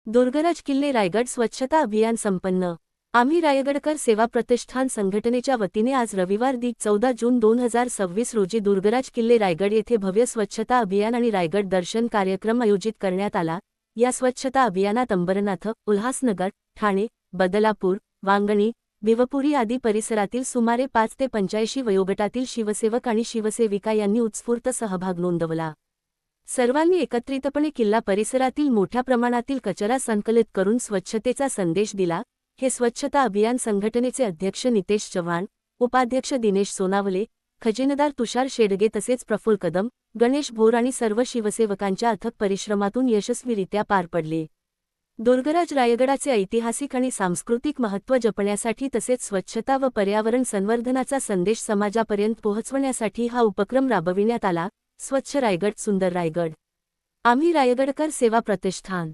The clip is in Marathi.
दुर्गराज किल्ले रायगड स्वच्छता अभियान संपन्न। आम्ही रायगडकर सेवा प्रतिष्ठान संघटनेच्या वतीने आज रविवार दि. 14 जून 2026 रोजी दुर्गराज किल्ले रायगड येथे भव्य स्वच्छता अभियान आणि रायगड दर्शन कार्यक्रम आयोजित करण्यात आला। या स्वच्छता अभियानात अंबरनाथ, उल्हासनगर, ठाणे, बदलापूर, वांगणी, भिवपुरी आदी परिसरातील सुमारे 5 ते 85 वयोगटातील शिवसेवक आणि शिवसेविका यांनी उत्स्फूर्त सहभाग नोंदवला। सर्वांनी एकत्रितपणे किल्ला परिसरातील मोठ्या प्रमाणातील कचरा संकलित करून स्वच्छतेचा संदेश दिला। हे स्वच्छता अभियान संघटनेचे अध्यक्ष नितेश चव्हाण, उपाध्यक्ष दिनेश सोनावले, खजिनदार तुषार शेडगे तसेच प्रफुल्ल कदम, गणेश भोर आणि सर्व शिवसेवकांच्या अथक परिश्रमातून यशस्वीरित्या पार पडले। दुर्गराज रायगडाचे ऐतिहासिक आणि सांस्कृतिक महत्त्व जपण्यासाठी तसेच स्वच्छता व पर्यावरण संवर्धनाचा संदेश समाजापर्यंत पोहोचवण्यासाठी हा उपक्रम राबविण्यात आला। स्वच्छ रायगड सुंदर रायगड। आम्ही रायगडकर सेवा प्रतिष्ठान।